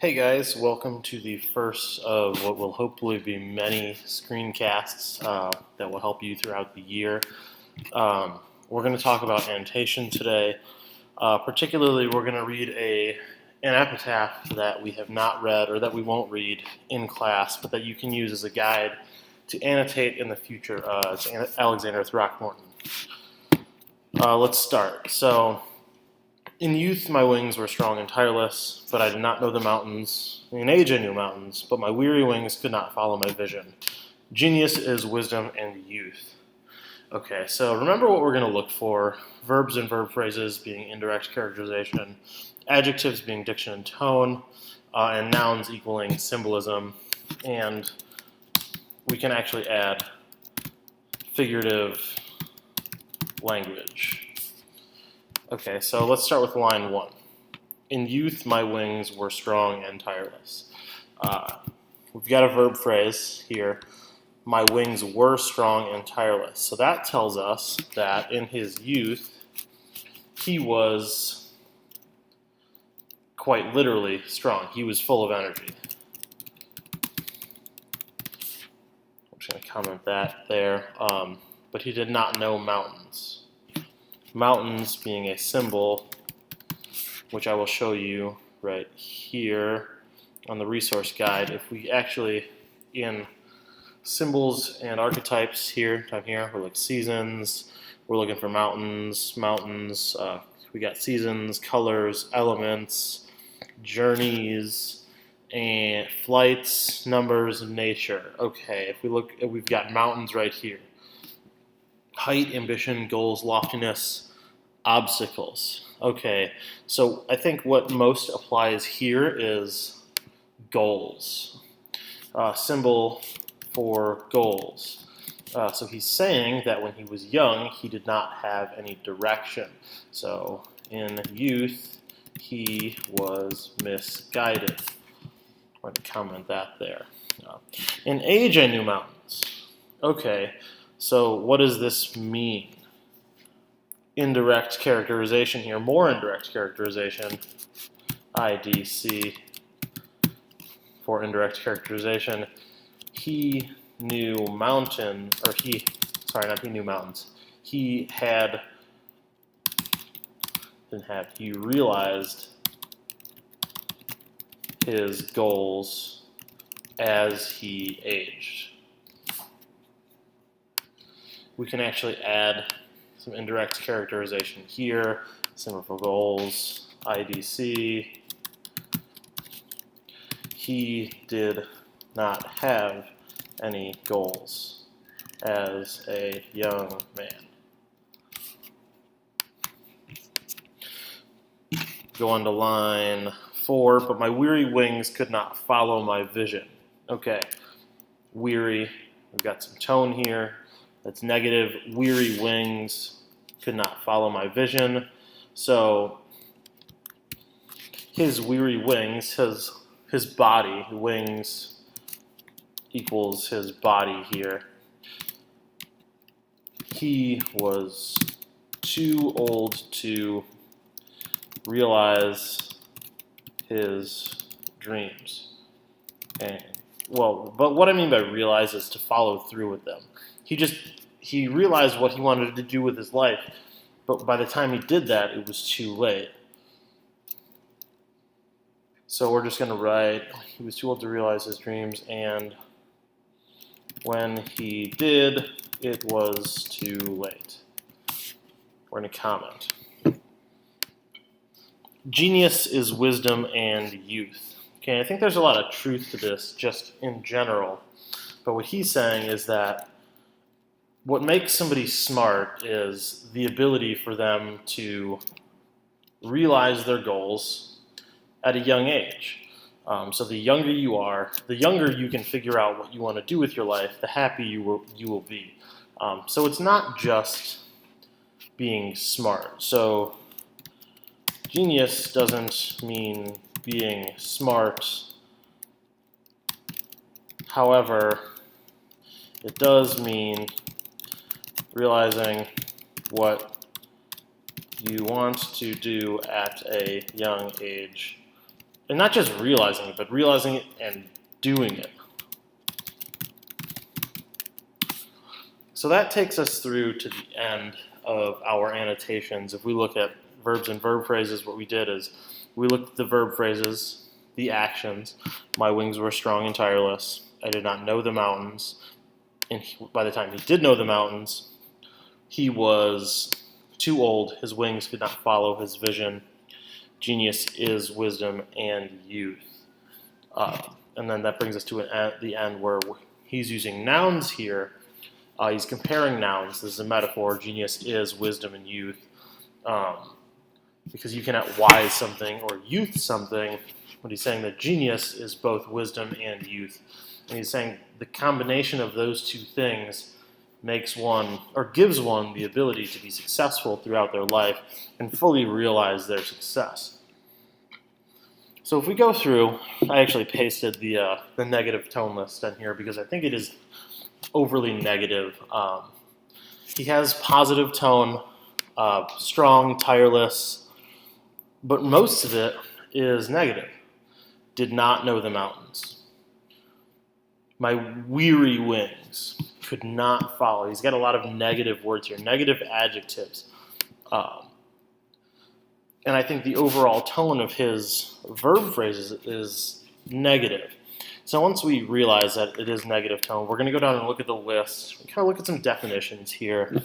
Hey guys, welcome to the first of what will hopefully be many screencasts that will help you throughout the year. We're going to talk about annotation today. Particularly, we're going to read an epitaph that we have not read or that we won't read in class, but that you can use as a guide to annotate in the future. It's Alexander Throckmorton. Let's start. So, in youth, my wings were strong and tireless, but I did not know the mountains. In age, I knew mountains, but my weary wings could not follow my vision. Genius is wisdom and youth. Okay, so remember what we're going to look for. Verbs and verb phrases being indirect characterization, adjectives being diction and tone, and nouns equaling symbolism. And we can actually add figurative language. Okay, so let's start with line 1. In youth, my wings were strong and tireless. We've got a verb phrase here. My wings were strong and tireless. So that tells us that in his youth, he was quite literally strong. He was full of energy. I'm just going to comment that there. But he did not know mountains. Mountains being a symbol, which I will show you right here on the resource guide. If we actually, in symbols and archetypes here, down here, we're like seasons, we're looking for mountains, we got seasons, colors, elements, journeys, and flights, numbers, nature. Okay, if we look, we've got mountains right here. Height, ambition, goals, loftiness, obstacles. Okay, so I think what most applies here is goals. Symbol for goals. So he's saying that when he was young, he did not have any direction. So in youth, he was misguided. I'm going to comment that there. In age, I knew mountains. Okay. So what does this mean? Indirect characterization here, more indirect characterization, IDC for indirect characterization. He knew mountains, or he realized his goals as he aged. We can actually add some indirect characterization here, symbol for goals, IDC. He did not have any goals as a young man. Go on to line 4, but my weary wings could not follow my vision. Okay, weary, we've got some tone here. That's negative. Weary wings could not follow my vision. So his weary wings, his body, wings equals his body here. He was too old to realize his dreams. But what I mean by realize is to follow through with them. He realized what he wanted to do with his life, but by the time he did that, it was too late. So we're just going to write, he was too old to realize his dreams, and when he did, it was too late. We're going to comment. Genius is wisdom and youth. Okay, I think there's a lot of truth to this just in general, but what he's saying is that what makes somebody smart is the ability for them to realize their goals at a young age. So the younger you are, the younger you can figure out what you want to do with your life, the happier you will be. So it's not just being smart. So genius doesn't mean being smart. However, it does mean realizing what you want to do at a young age and not just realizing it, but realizing it and doing it. So that takes us through to the end of our annotations. If we look at verbs and verb phrases, what we did is we looked at the verb phrases, the actions. My wings were strong and tireless. I did not know the mountains. And by the time he did know the mountains, he was too old. His wings could not follow his vision. Genius is wisdom and youth. And then that brings us to the end where he's using nouns here. He's comparing nouns. This is a metaphor. Genius is wisdom and youth. Because you cannot wise something or youth something. But he's saying that genius is both wisdom and youth. And he's saying the combination of those two things makes one, or gives one, the ability to be successful throughout their life and fully realize their success. So if we go through, I actually pasted the negative tone list in here because I think it is overly negative. He has positive tone, strong, tireless, but most of it is negative. Did not know the mountains. My weary wings could not follow. He's got a lot of negative words here, negative adjectives. And I think the overall tone of his verb phrases is negative. So once we realize that it is negative tone, we're going to go down and look at the list. We kind of look at some definitions here.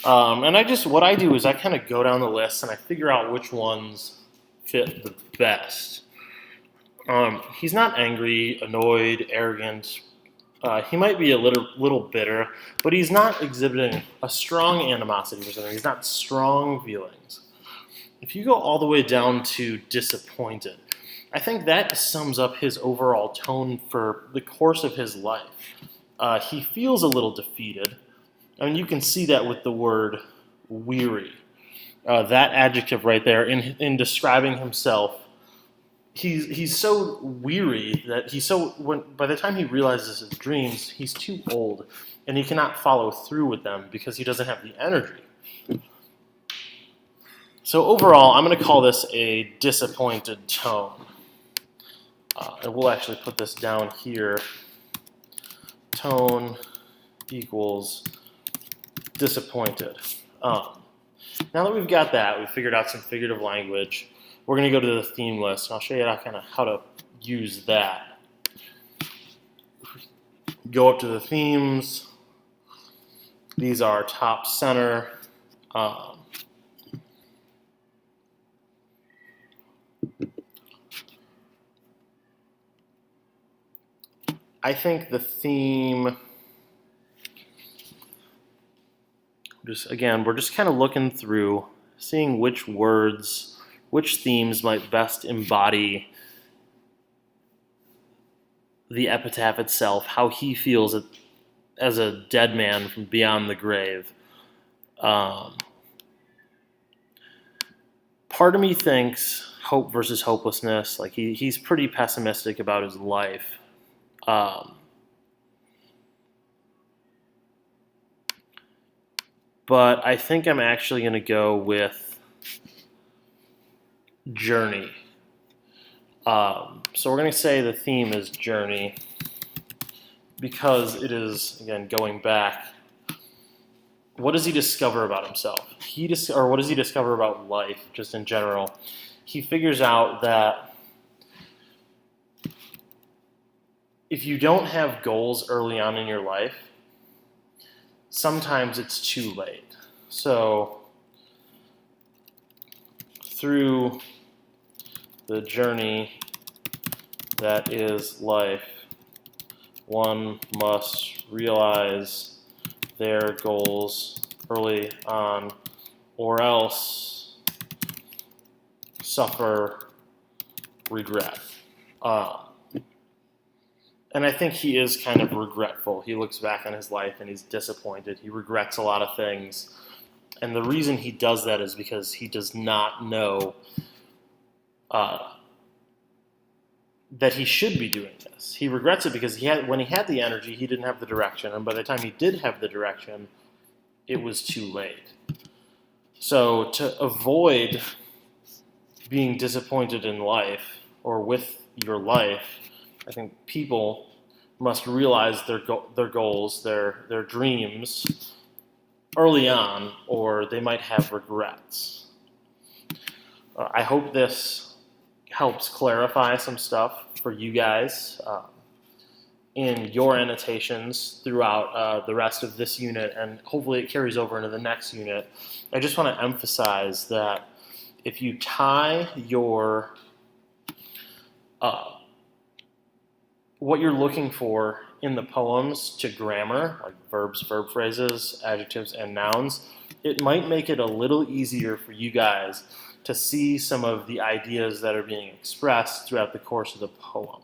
And what I do is I kind of go down the list and I figure out which ones fit the best. He's not angry, annoyed, arrogant. He might be a little bitter, but he's not exhibiting a strong animosity for something. He's not strong feelings. If you go all the way down to disappointed, I think that sums up his overall tone for the course of his life. He feels a little defeated. I mean, you can see that with the word weary. That adjective right there, in describing himself, he's so weary that by the time he realizes his dreams, he's too old, and he cannot follow through with them because he doesn't have the energy. So overall, I'm going to call this a disappointed tone. And we'll actually put this down here. Tone equals disappointed. Now that we've got that, we've figured out some figurative language, we're going to go to the theme list, and I'll show you how to use that. Go up to the themes. These are top center. I think the theme, we're just kind of looking through, seeing which themes might best embody the epitaph itself, how he feels as a dead man from beyond the grave. Part of me thinks hope versus hopelessness, like he's pretty pessimistic about his life. But I think I'm actually going to go with journey. So we're going to say the theme is journey because it is, again, going back. What does he discover about himself? Or what does he discover about life, just in general? He figures out that if you don't have goals early on in your life, sometimes it's too late. So through the journey that is life, one must realize their goals early on, or else suffer regret. And I think he is kind of regretful. He looks back on his life and he's disappointed. He regrets a lot of things. And the reason he does that is because he does not know that he should be doing this. He regrets it because when he had the energy, he didn't have the direction. And by the time he did have the direction, it was too late. So to avoid being disappointed in life or with your life, I think people must realize their goals, their dreams early on, or they might have regrets. I hope this helps clarify some stuff for you guys in your annotations throughout the rest of this unit, and hopefully it carries over into the next unit. I just want to emphasize that if you tie your what you're looking for in the poems to grammar, like verbs, verb phrases, adjectives, and nouns, it might make it a little easier for you guys to see some of the ideas that are being expressed throughout the course of the poem.